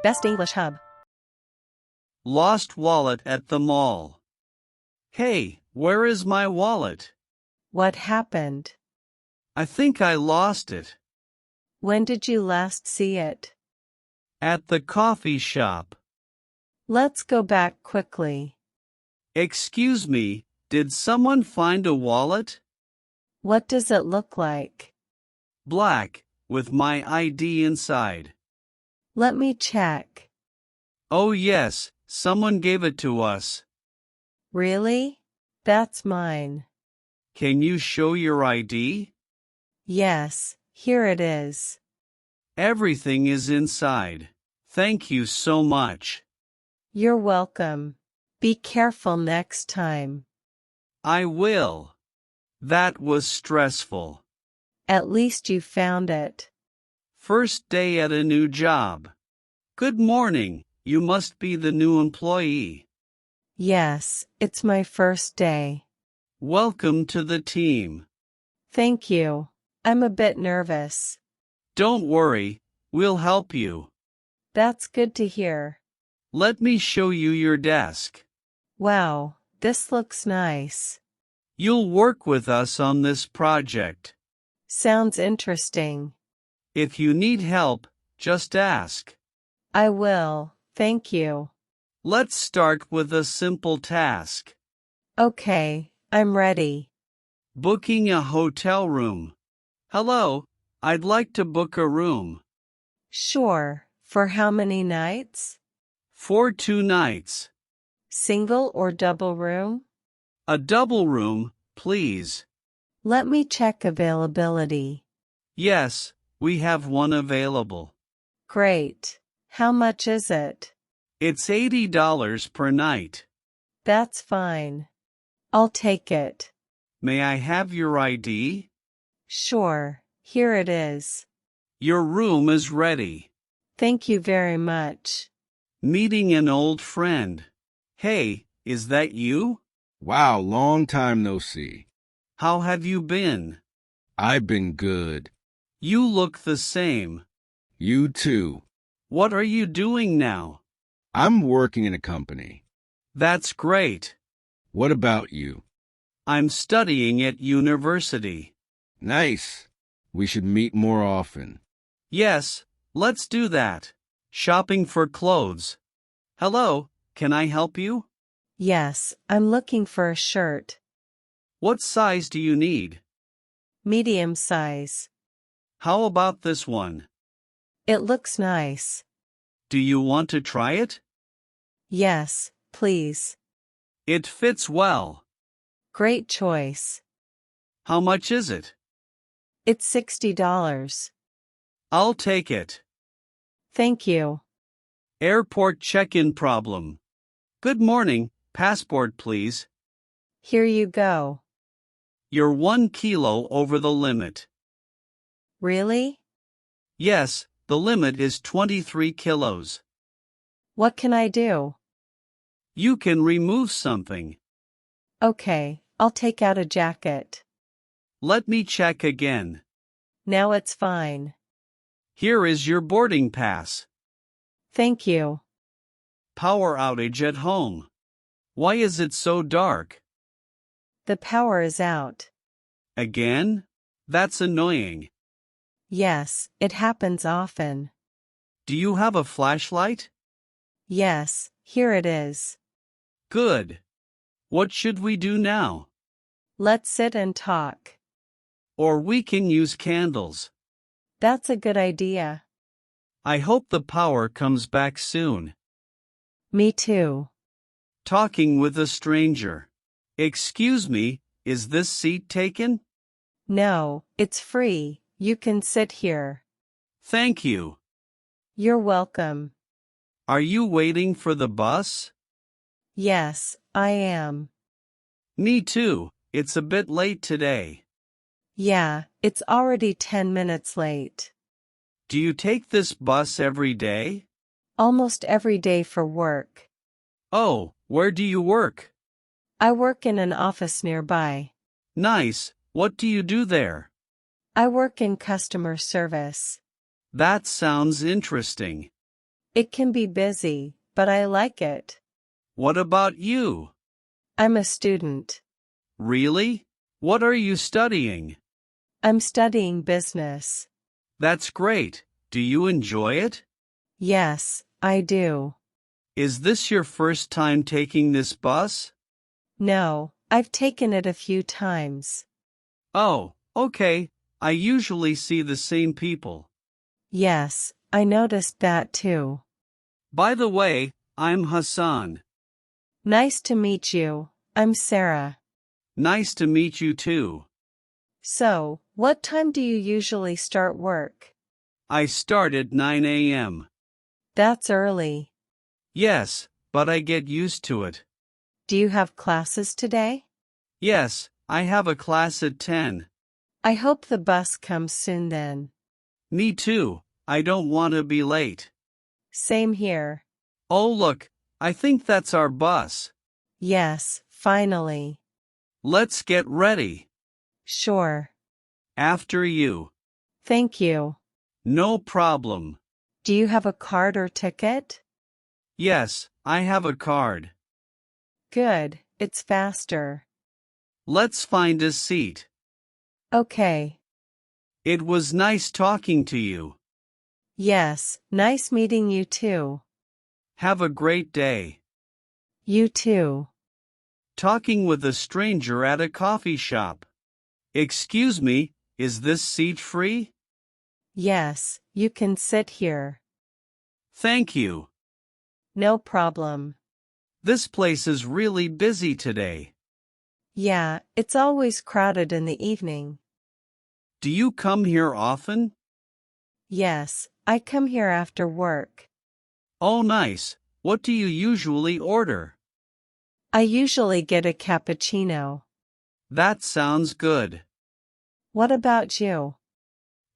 Best English Hub. Lost wallet at the mall. Hey, where is my wallet? What happened? I think I lost it. When did you last see it? At the coffee shop. Let's go back quickly. Excuse me, did someone find a wallet? What does it look like? Black, with my ID inside. Let me check. Oh yes, someone gave it to us. Really? That's mine. Can you show your ID? Yes, here it is. Everything is inside. Thank you so much. You're welcome. Be careful next time. I will. That was stressful. At least you found it. First day at a new job. Good morning, you must be the new employee. Yes, it's my first day. Welcome to the team. Thank you. I'm a bit nervous. Don't worry, we'll help you. That's good to hear. Let me show you your desk. Wow, this looks nice. You'll work with us on this project. Sounds interesting. If you need help, just ask. I will, thank you. Let's start with a simple task. Okay, I'm ready. Booking a hotel room. Hello, I'd like to book a room. Sure, for how many nights? For 2 nights. Single or double room? A double room, please. Let me check availability. Yes, we have one available. Great. How much is it? It's $80 per night. That's fine. I'll take it. May I have your ID? Sure, here it is. Your room is ready. Thank you very much. Meeting an old friend. Hey, is that you? Wow, long time no see. How have you been? I've been good. You look the same. You too. What are you doing now? I'm working in a company. That's great. What about you? I'm studying at university. Nice. We should meet more often. Yes, let's do that. Shopping for clothes. Hello, can I help you? Yes, I'm looking for a shirt. What size do you need? Medium size. How about this one? It looks nice. Do you want to try it? Yes, please. It fits well. Great choice. How much is it? It's $60. I'll take it. Thank you. Airport check-in problem. Good morning, passport please. Here you go. You're 1 kilo over the limit. Really? Yes, the limit is 23 kilos. What can I do? You can remove something. Okay, I'll take out a jacket. Let me check again. Now it's fine. Here is your boarding pass. Thank you. Power outage at home. Why is it so dark? The power is out. Again? That's annoying. Yes, it happens often. Do you have a flashlight? Yes, here it is. Good. What should we do now? Let's sit and talk. Or we can use candles. That's a good idea. I hope the power comes back soon. Me too. Talking with a stranger. Excuse me, is this seat taken? No, it's free. You can sit here. Thank you. You're welcome. Are you waiting for the bus? Yes, I am. Me too, it's a bit late today. Yeah, it's already 10 minutes late. Do you take this bus every day? Almost every day for work. Oh, where do you work? I work in an office nearby. Nice, what do you do there? I work in customer service. That sounds interesting. It can be busy, but I like it. What about you? I'm a student. Really? What are you studying? I'm studying business. That's great. Do you enjoy it? Yes, I do. Is this your first time taking this bus? No, I've taken it a few times. Oh, okay. I usually see the same people. Yes, I noticed that too. By the way, I'm Hassan. Nice to meet you. I'm Sarah. Nice to meet you too. So, what time do you usually start work? I start at 9 a.m. That's early. Yes, but I get used to it. Do you have classes today? Yes, I have a class at 10. I hope the bus comes soon then. Me too. I don't want to be late. Same here. Oh, look, I think that's our bus. Yes, finally. Let's get ready. Sure. After you. Thank you. No problem. Do you have a card or ticket? Yes, I have a card. Good, it's faster. Let's find a seat. Okay. It was nice talking to you. Yes, nice meeting you too. Have a great day. You too. Talking with a stranger at a coffee shop. Excuse me, is this seat free? Yes, you can sit here. Thank you. No problem. This place is really busy today. Yeah, it's always crowded in the evening. Do you come here often? Yes, I come here after work. Oh, nice. What do you usually order? I usually get a cappuccino. That sounds good. What about you?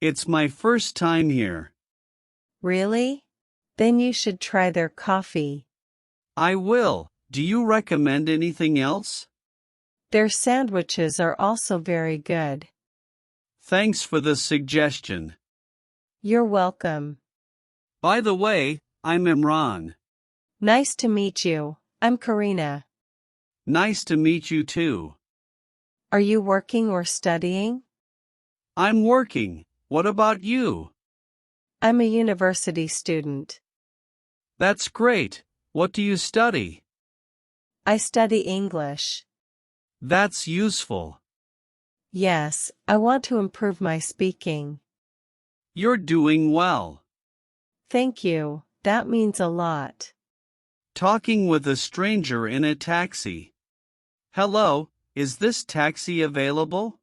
It's my first time here. Really? Then you should try their coffee. I will. Do you recommend anything else? Their sandwiches are also very good. Thanks for the suggestion. You're welcome. By the way, I'm Imran. Nice to meet you. I'm Karina. Nice to meet you too. Are you working or studying? I'm working. What about you? I'm a university student. That's great. What do you study? I study English. That's useful. Yes, I want to improve my speaking. You're doing well. Thank you, that means a lot. Talking with a stranger in a taxi. Hello, is this taxi available?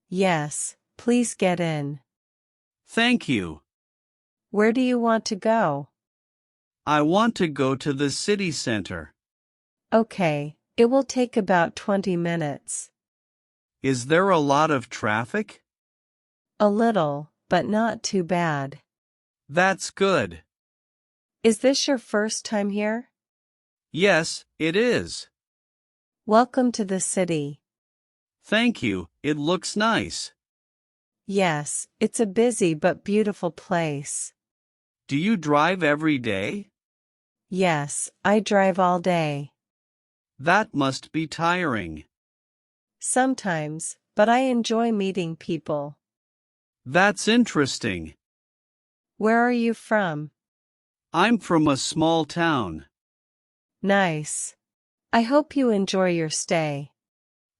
Yes, please get in. Thank you. Where do you want to go? I want to go to the city center. Okay, it will take about 20 minutes. Is there a lot of traffic? A little, but not too bad. That's good. Is this your first time here? Yes, it is. Welcome to the city. Thank you, it looks nice. Yes, it's a busy but beautiful place. Do you drive every day? Yes, I drive all day. That must be tiring. Sometimes, but I enjoy meeting people. That's interesting. Where are you from? I'm from a small town. Nice. I hope you enjoy your stay.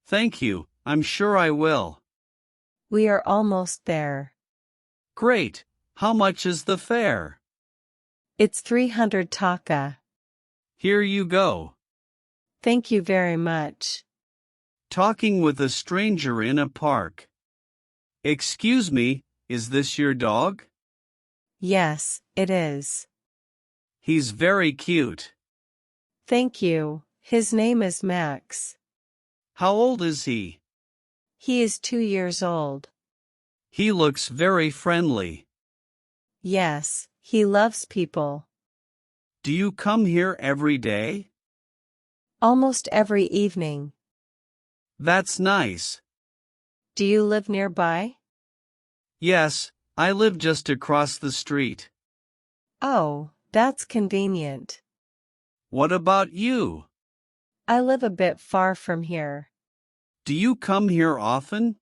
Thank you, I'm sure I will. We are almost there. Great. How much is the fare? It's 300 taka. Here you go. Thank you very much. Talking with a stranger in a park. Excuse me, is this your dog? Yes, it is. He's very cute. Thank you. His name is Max. How old is he? He is 2 years old. He looks very friendly. Yes, he loves people. Do you come here every day? Almost every evening. That's nice. Do you live nearby? Yes, I live just across the street. Oh, That's convenient. What about you? I live a bit far from here. Do you come here often?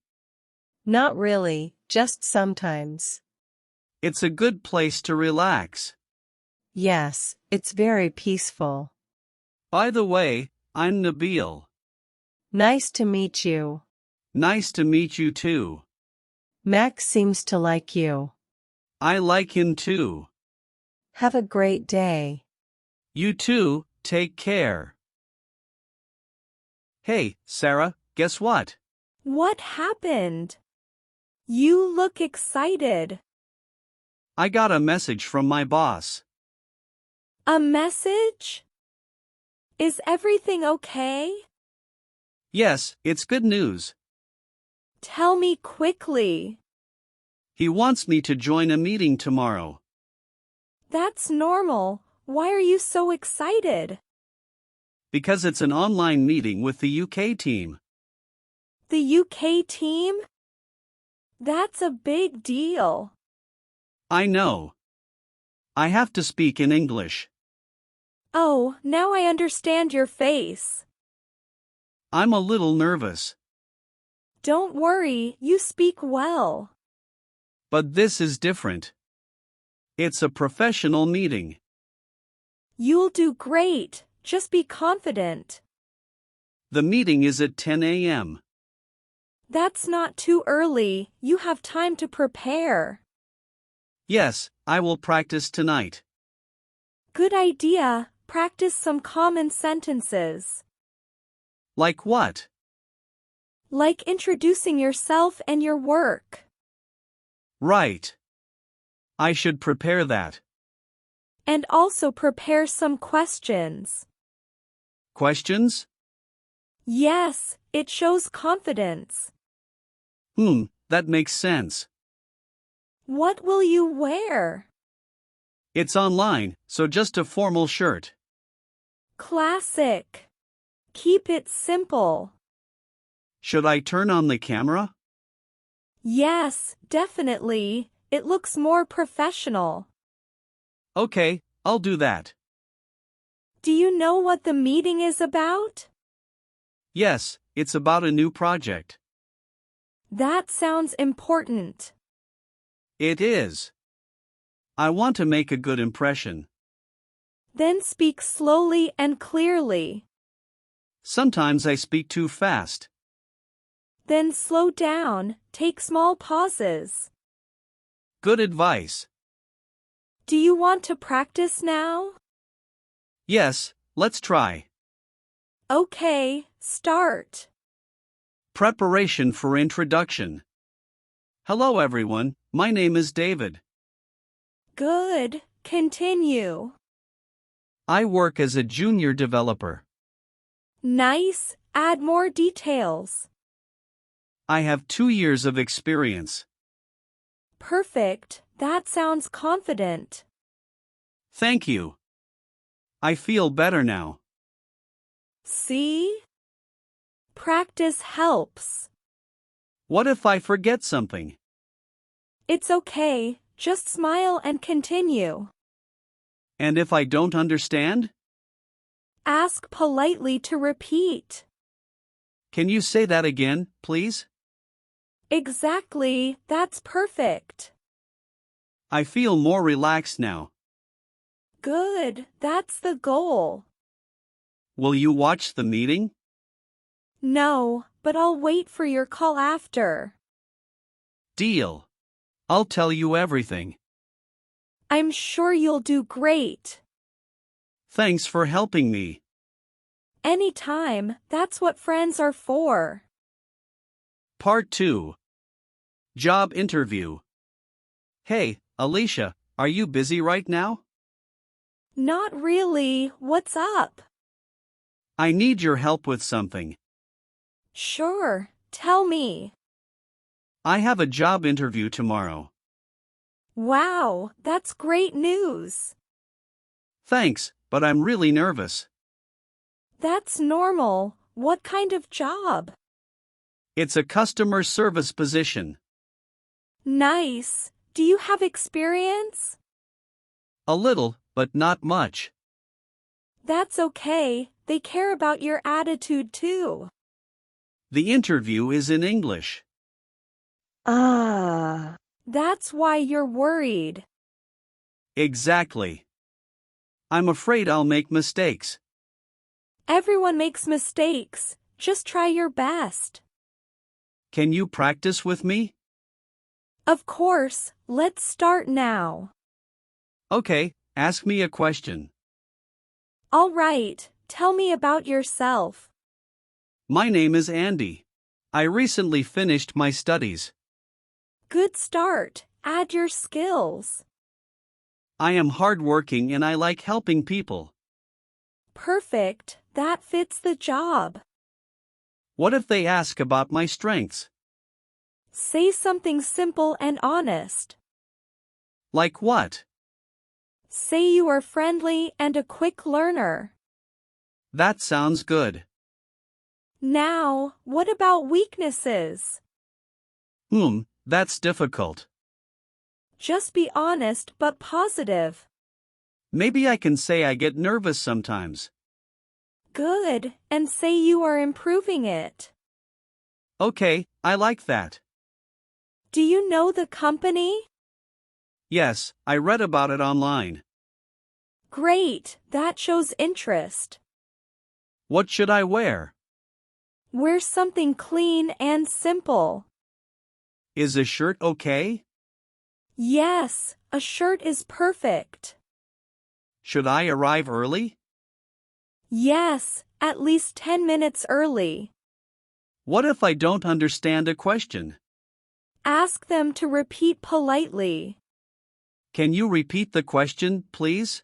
Not really, just sometimes. It's a good place to relax. Yes, it's very peaceful. By the way, I'm Nabil. Nice to meet you. Nice to meet you too. Max seems to like you. I like him too. Have a great day. You too, take care. Hey, Sarah, guess what? What happened? You look excited. I got a message from my boss. A message? Is everything okay? Yes, it's good news. Tell me quickly. He wants me to join a meeting tomorrow. That's normal. Why are you so excited? Because it's an online meeting with the UK team. The UK team? That's a big deal. I know. I have to speak in English. Oh, now I understand your face. I'm a little nervous. Don't worry, you speak well. But this is different. It's a professional meeting. You'll do great. Just be confident. The meeting is at 10 a.m. That's not too early. You have time to prepare. Yes, I will practice tonight. Good idea. Practice some common sentences. Like what? Like introducing yourself and your work. Right. I should prepare that. And also prepare some questions. Questions? Yes, it shows confidence. That makes sense. What will you wear? It's online, so just a formal shirt. Classic. Keep it simple. Should I turn on the camera? Yes, definitely. It looks more professional. Okay, I'll do that. Do you know what the meeting is about? Yes, it's about a new project. That sounds important. It is. I want to make a good impression. Then speak slowly and clearly. Sometimes I speak too fast. Then slow down, take small pauses. Good advice. Do you want to practice now? Yes, let's try. Okay, start. Preparation for introduction. Hello everyone, my name is David. Good, continue. I work as a junior developer. Nice, add more details. I have 2 years of experience. Perfect, that sounds confident. Thank you. I feel better now. See? Practice helps. What if I forget something? It's okay, just smile and continue. And if I don't understand? Ask politely to repeat. Can you say that again, please? Exactly, that's perfect. I feel more relaxed now. Good, that's the goal. Will you watch the meeting? No, but I'll wait for your call after. Deal. I'll tell you everything. I'm sure you'll do great. Thanks for helping me. Anytime, that's what friends are for. Part 2. Job interview. Hey, Alicia, are you busy right now? Not really, what's up? I need your help with something. Sure, tell me. I have a job interview tomorrow. Wow, that's great news. Thanks, but I'm really nervous. That's normal. What kind of job? It's a customer service position. Nice. Do you have experience? A little, but not much. That's okay, they care about your attitude too. The interview is in English. That's why you're worried. Exactly. I'm afraid I'll make mistakes. Everyone makes mistakes. Just try your best. Can you practice with me? Of course, let's start now. Okay, ask me a question. All right, tell me about yourself. My name is Andy. I recently finished my studies. Good start. Add your skills. I am hardworking and I like helping people. Perfect. That fits the job. What if they ask about my strengths? Say something simple and honest. Like what? Say you are friendly and a quick learner. That sounds good. Now, what about weaknesses? That's difficult. Just be honest but positive. Maybe I can say I get nervous sometimes. Good, and say you are improving it. Okay, I like that. Do you know the company? Yes, I read about it online. Great, that shows interest. What should I wear? Wear something clean and simple. Is a shirt okay? Yes, a shirt is perfect. Should I arrive early? Yes, at least 10 minutes early. What if I don't understand a question? Ask them to repeat politely. Can you repeat the question, please?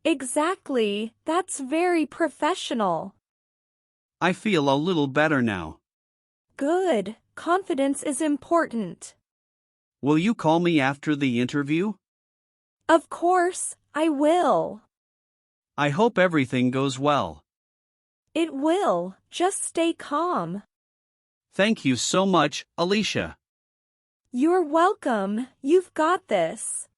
Exactly, that's very professional. I feel a little better now. Good, confidence is important. Will you call me after the interview? Of course, I will. I hope everything goes well. It will, just stay calm. Thank you so much, Alicia. You're welcome, you've got this.